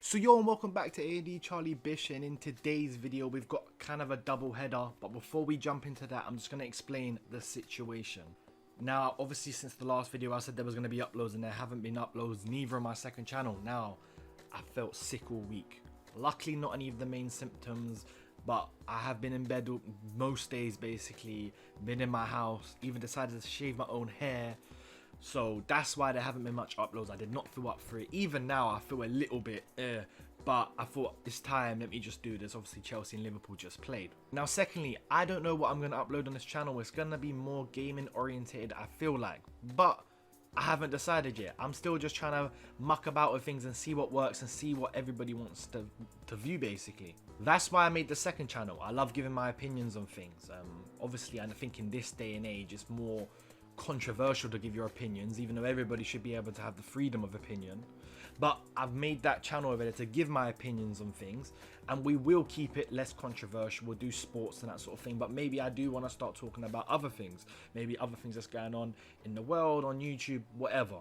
So yo, and welcome back to AnythingEverything, and in today's video we've got kind of a double header, but before we jump into that I'm just going to explain the situation. Now obviously since the last video I said there was going to be uploads and there haven't been uploads, neither on my second channel. Now I felt sick all week, luckily not any of the main symptoms, but I have been in bed most days basically, been in my house, even decided to shave my own hair. So that's why there haven't been much uploads. I did not feel up for it. Even now I feel a little bit but I thought this time let me just do this. Obviously Chelsea and Liverpool just played. Now secondly, I don't know what I'm going to upload on this channel. It's going to be more gaming oriented, I feel like, but I haven't decided yet. I'm still just trying to muck about with things and see what works and see what everybody wants to view basically. That's why I made the second channel. I love giving my opinions on things. Obviously I think in this day and age it's more controversial to give your opinions, even though everybody should be able to have the freedom of opinion. But I've made that channel over there to give my opinions on things, and we will keep it less controversial. We'll do sports and that sort of thing, but maybe I do want to start talking about other things, maybe other things that's going on in the world, on YouTube, whatever,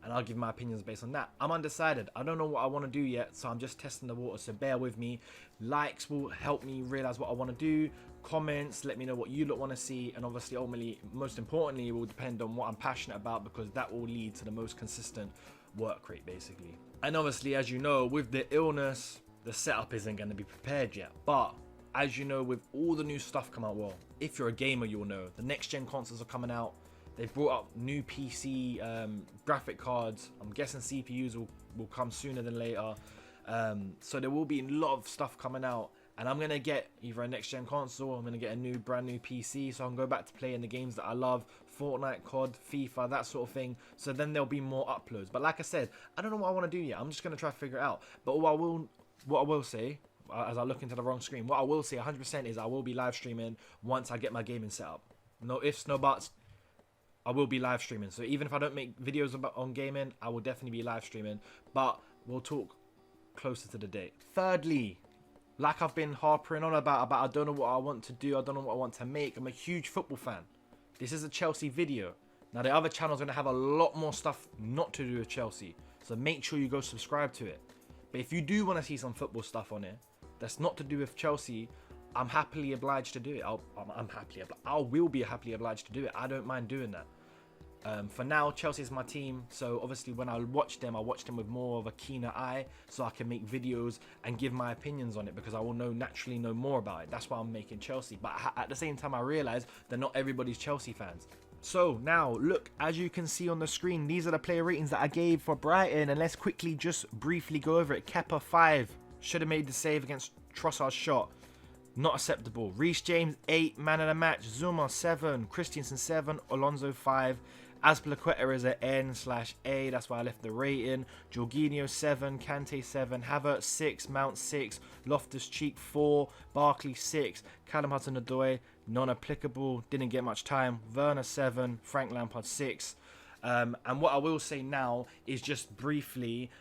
and I'll give my opinions based on that. I'm undecided. I don't know what I want to do yet, so I'm just testing the water, so bear with me. Likes will help me realize what I want to do. Comments, let me know what you want to see, and obviously ultimately, most importantly, it will depend on what I'm passionate about, because that will lead to the most consistent work rate basically. And obviously, as you know, with the illness, the setup isn't going to be prepared yet, but as you know, with all the new stuff come out, well, if you're a gamer you'll know the next gen consoles are coming out. They've brought up new PC graphic cards. I'm guessing CPUs will come sooner than later, so there will be a lot of stuff coming out. And I'm going to get either a next-gen console, or I'm going to get a brand new PC, so I can go back to playing the games that I love, Fortnite, COD, FIFA, that sort of thing. So then there'll be more uploads. But like I said, I don't know what I want to do yet. I'm just going to try to figure it out. But what I will say, as I look into the wrong screen, what I will say 100% is I will be live streaming once I get my gaming set up. No ifs, no buts. I will be live streaming. So even if I don't make videos on gaming, I will definitely be live streaming. But we'll talk closer to the date. Thirdly, like I've been harping on about I don't know what I want to do, I don't know what I want to make. I'm a huge football fan. This is a Chelsea video. Now the other channel's going to have a lot more stuff not to do with Chelsea, so make sure you go subscribe to it. But if you do want to see some football stuff on it that's not to do with Chelsea, I'm happily obliged to do it. I will be happily obliged to do it. I don't mind doing that. For now, Chelsea is my team, so obviously when I watch them with more of a keener eye, so I can make videos and give my opinions on it, because I will naturally know more about it. That's why I'm making Chelsea. But at the same time, I realize that not everybody's Chelsea fans. So now, look, as you can see on the screen, these are the player ratings that I gave for Brighton, and let's quickly just briefly go over it. Kepa 5, should have made the save against Trossard's shot. Not acceptable. Reece James 8, man of the match. Zuma 7, Christensen 7, Alonso 5. Azpilicueta is an N/A, that's why I left the rating. Jorginho 7, Kante 7, Havertz 6, Mount 6, Loftus-Cheek 4, Barkley 6, Callum Hudson-Odoi non-applicable, didn't get much time. Werner 7, Frank Lampard 6. And what I will say now is just briefly,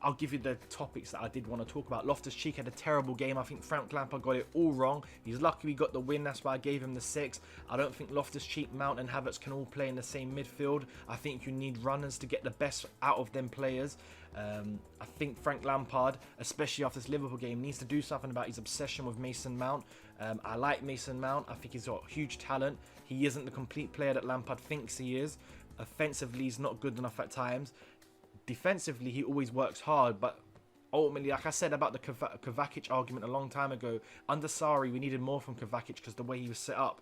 I'll give you the topics that I did want to talk about. Loftus-Cheek had a terrible game. I think Frank Lampard got it all wrong. He's lucky we got the win. That's why I gave him the 6. I don't think Loftus-Cheek, Mount and Havertz can all play in the same midfield. I think you need runners to get the best out of them players. I think Frank Lampard, especially after this Liverpool game, needs to do something about his obsession with Mason Mount. I like Mason Mount. I think he's got huge talent. He isn't the complete player that Lampard thinks he is. Offensively, he's not good enough at times. Defensively, he always works hard, but ultimately, like I said about the Kovacic argument a long time ago, under Sarri, we needed more from Kovacic because the way he was set up.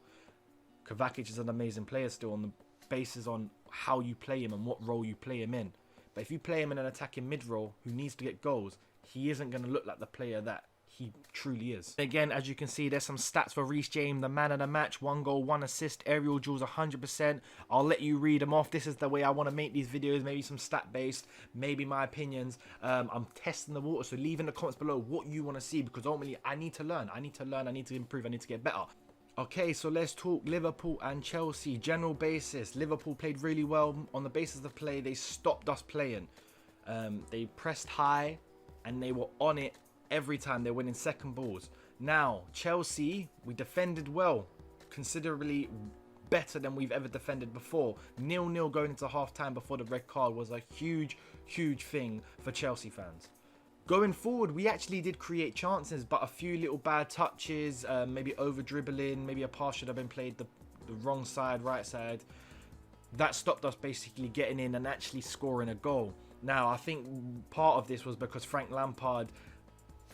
Kovacic is an amazing player still, on the basis on how you play him and what role you play him in. But if you play him in an attacking mid-role who needs to get goals, he isn't going to look like the player that he truly is. Again, as you can see, there's some stats for Reece James, the man of the match. 1 goal, 1 assist, aerial duels 100%. I'll let you read them off. This is the way I want to make these videos, maybe some stat based, maybe my opinions. I'm testing the water, so leave in the comments below what you want to see, because ultimately I need to learn, I need to improve, I need to get better. Okay, so let's talk Liverpool and Chelsea. General basis, Liverpool played really well. On the basis of play, they stopped us playing. They pressed high and they were on it every time. They're winning second balls. Now, Chelsea, we defended well, considerably better than we've ever defended before. 0-0 going into half time before the red card was a huge thing for Chelsea fans. Going forward, we actually did create chances, but a few little bad touches, maybe over dribbling, maybe a pass should have been played the wrong side, right side. That stopped us basically getting in and actually scoring a goal. Now, I think part of this was because Frank Lampard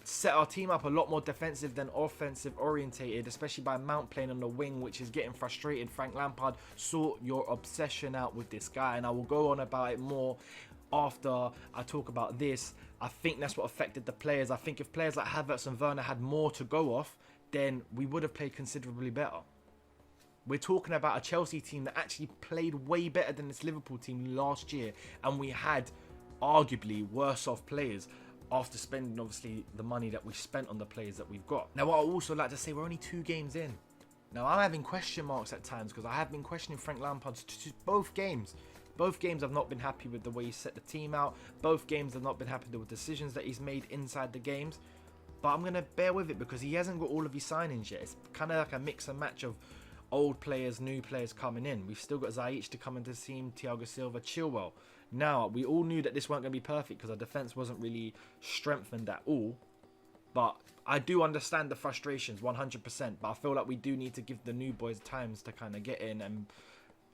set our team up a lot more defensive than offensive orientated, especially by Mount playing on the wing, which is getting frustrated. Frank Lampard, sort your obsession out with this guy, and I will go on about it more after I talk about this. I think that's what affected the players. I think if players like Havertz and Werner had more to go off, then we would have played considerably better. We're talking about a Chelsea team that actually played way better than this Liverpool team last year, and we had arguably worse off players after spending obviously the money that we spent on the players that we've got. Now, what I also like to say, we're only 2 games in. Now, I'm having question marks at times because I have been questioning Frank Lampard's both games. Both games I've not been happy with the way he set the team out. Both games I've not been happy with decisions that he's made inside the games. But I'm going to bear with it because he hasn't got all of his signings yet. It's kind of like a mix and match of old players, new players coming in. We've still got Ziyech to come into the team, Thiago Silva, Chilwell. Now, we all knew that this weren't going to be perfect because our defence wasn't really strengthened at all. But I do understand the frustrations 100%. But I feel like we do need to give the new boys times to kind of get in and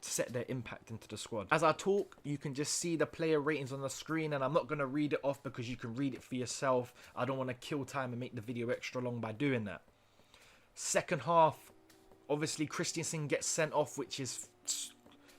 set their impact into the squad. As I talk, you can just see the player ratings on the screen, and I'm not going to read it off because you can read it for yourself. I don't want to kill time and make the video extra long by doing that. Second half, obviously Christensen gets sent off, which is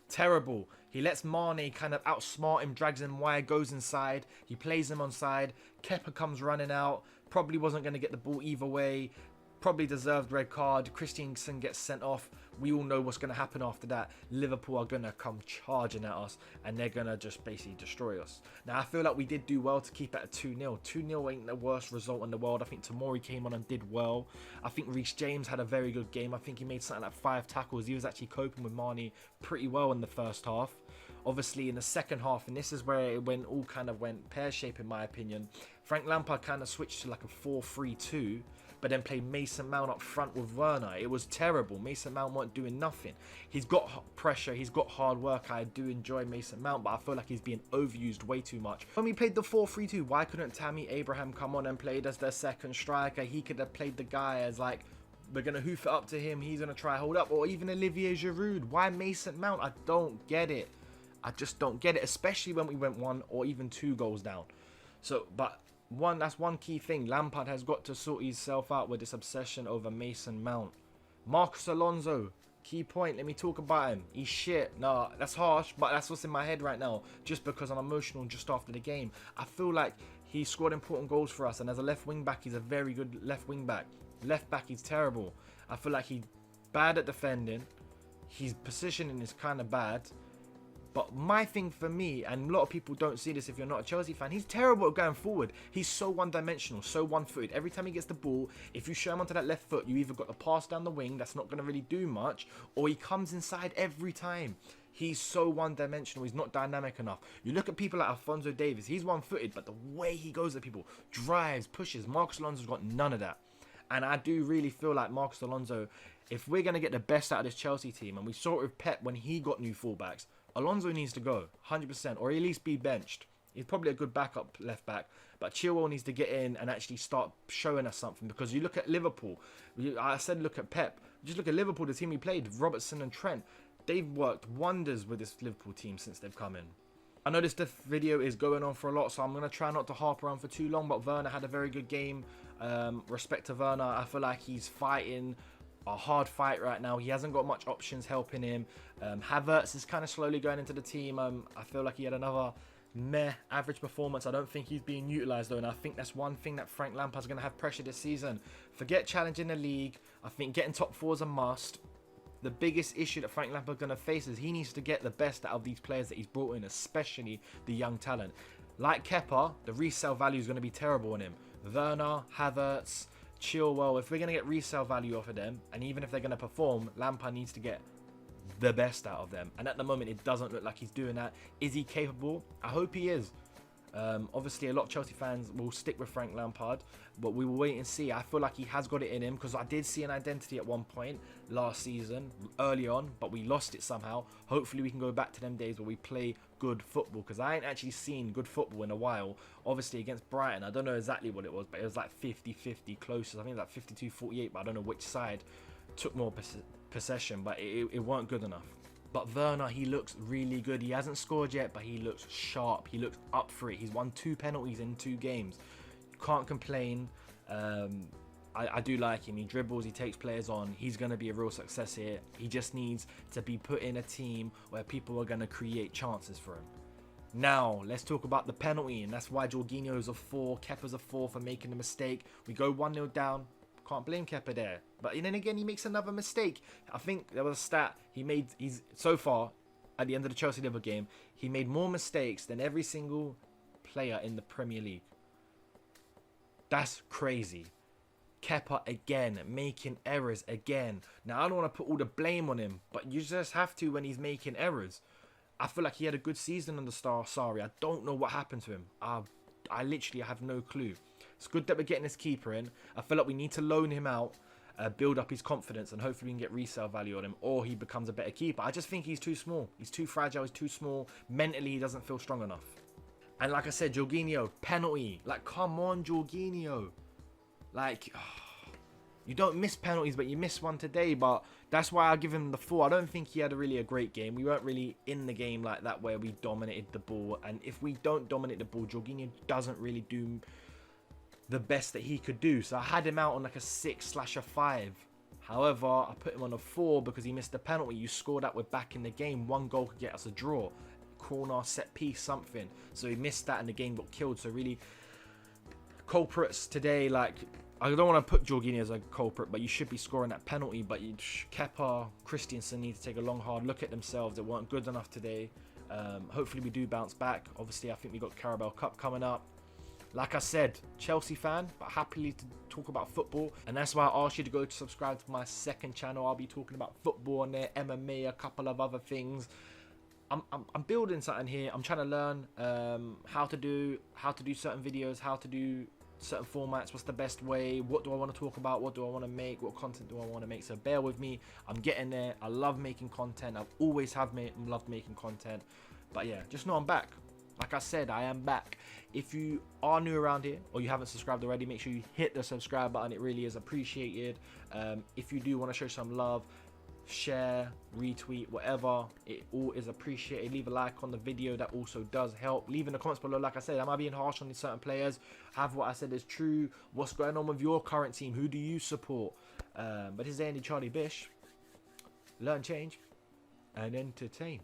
terrible. He lets Mane kind of outsmart him, drags him wide, goes inside. He plays him onside. Kepa comes running out. Probably wasn't going to get the ball either way. Probably deserved red card. Christensen gets sent off. We all know what's going to happen after that. Liverpool are going to come charging at us, and they're going to just basically destroy us. Now, I feel like we did do well to keep it at 2-0. 2-0 ain't the worst result in the world. I think Tomori came on and did well. I think Reece James had a very good game. I think he made something like 5 tackles. He was actually coping with Mane pretty well in the first half. Obviously, in the second half, and this is where it all kind of went pear-shaped in my opinion, Frank Lampard kind of switched to like a 4-3-2. But then played Mason Mount up front with Werner. It was terrible. Mason Mount weren't doing nothing. He's got pressure. He's got hard work. I do enjoy Mason Mount, but I feel like he's being overused way too much. When we played the 4-3-2, why couldn't Tammy Abraham come on and played as their second striker? He could have played the guy as like, we're going to hoof it up to him. He's going to try hold up. Or even Olivier Giroud. Why Mason Mount? I don't get it. I just don't get it. Especially when we went 1 or even 2 goals down. So, but that's one key thing. Lampard has got to sort himself out with this obsession over Mason Mount. Marcos Alonso, key point. Let me talk about him. He's shit. Nah, that's harsh, but that's what's in my head right now. Just because I'm emotional just after the game. I feel like he scored important goals for us, and as a left wing back, he's a very good left wing back. Left back, he's terrible. I feel like he's bad at defending. His positioning is kind of bad. But my thing for me, and a lot of people don't see this if you're not a Chelsea fan, he's terrible at going forward. He's so one-dimensional, so one-footed. Every time he gets the ball, if you show him onto that left foot, you either got to pass down the wing, that's not going to really do much, or he comes inside every time. He's so one-dimensional. He's not dynamic enough. You look at people like Alphonso Davies, he's one-footed, but the way he goes at people, drives, pushes, Marcos Alonso's got none of that. And I do really feel like Marcos Alonso, if we're going to get the best out of this Chelsea team, and we saw it with Pep when he got new fullbacks, Alonso needs to go, 100%, or at least be benched. He's probably a good backup left back, but Chilwell needs to get in and actually start showing us something. Because you look at Liverpool, I said look at Pep, just look at Liverpool, the team he played, Robertson and Trent. They've worked wonders with this Liverpool team since they've come in. I know this video is going on for a lot, so I'm going to try not to harp around for too long, but Werner had a very good game. Respect to Werner, I feel like he's fighting a hard fight right now. He hasn't got much options helping him. Havertz is kind of slowly going into the team. I feel like he had another meh average performance. I don't think he's being utilised though, and I think that's one thing that Frank Lampard's going to have pressure this season. Forget challenging the league. I think getting top 4 is a must. The biggest issue that Frank Lampard's going to face is he needs to get the best out of these players that he's brought in, especially the young talent. Like Kepa, the resale value is going to be terrible on him. Werner, Havertz, Chilwell, if we're going to get resale value off of them, and even if they're going to perform, Lampard needs to get the best out of them. And at the moment, it doesn't look like he's doing that. Is he capable? I hope he is. Obviously, a lot of Chelsea fans will stick with Frank Lampard, but we will wait and see. I feel like he has got it in him, because I did see an identity at one point last season, early on, but we lost it somehow. Hopefully, we can go back to them days where we play good football, because I ain't actually seen good football in a while. Obviously, against Brighton, I don't know exactly what it was, but it was like 50-50 closest. I think it was like 52-48, but I don't know which side took more possession, but it weren't good enough. But Werner, he looks really good. He hasn't scored yet, but he looks sharp. He looks up for it. He's won 2 penalties in 2 games. Can't complain. I do like him. He dribbles, he takes players on. He's going to be a real success here. He just needs to be put in a team where people are going to create chances for him. Now, let's talk about the penalty, and that's why Jorginho's a 4, Kepa's a 4 for making a mistake. We go 1-0 down. Can't blame Kepa there. But then again, he makes another mistake. I think there was a stat he's so far at the end of the Chelsea Liverpool game, he made more mistakes than every single player in the Premier League. That's crazy. Kepa again, making errors again. Now, I don't want to put all the blame on him, but you just have to when he's making errors. I feel like he had a good season under Sarri. I don't know what happened to him. I literally have no clue. It's good that we're getting this keeper in. I feel like we need to loan him out, build up his confidence, and hopefully we can get resale value on him, or he becomes a better keeper. I just think he's too small. He's too fragile. He's too small. Mentally, he doesn't feel strong enough. And like I said, Jorginho, penalty. Like, come on, Jorginho. Like, you don't miss penalties, but you missed one today. But that's why I give him the 4. I don't think he had a great game. We weren't really in the game like that where we dominated the ball. And if we don't dominate the ball, Jorginho doesn't really do the best that he could do. So I had him out on like a 6/5. However, I put him on a 4 because he missed the penalty. You score that, we're back in the game. 1 goal could get us a draw. Corner, set piece, something. So he missed that and the game got killed. So really, culprits today, like, I don't want to put Jorginho as a culprit, but you should be scoring that penalty. But Kepa, Christensen need to take a long, hard look at themselves. They weren't good enough today. Hopefully we do bounce back. Obviously, I think we got Carabao Cup coming up. Like I said, Chelsea fan, but happily to talk about football. And that's why I asked you to go to subscribe to my second channel. I'll be talking about football on there, MMA, a couple of other things. I'm building something here. I'm trying to learn how to do certain videos, how to do certain formats, what's the best way, what do I want to talk about, what do I want to make, what content do I want to make. So bear with me. I'm getting there. I love making content. I've always loved making content. But yeah, just know I'm back. Like I said, I am back. If you are new around here or you haven't subscribed already, make sure you hit the subscribe button. It really is appreciated. If you do want to show some love, share, retweet, whatever, it all is appreciated. Leave a like on the video. That also does help. Leave in the comments below. Like I said, am I being harsh on these certain players? Have what I said is true? What's going on with your current team? Who do you support? But this is AnythingEverything. Learn, change, and entertain.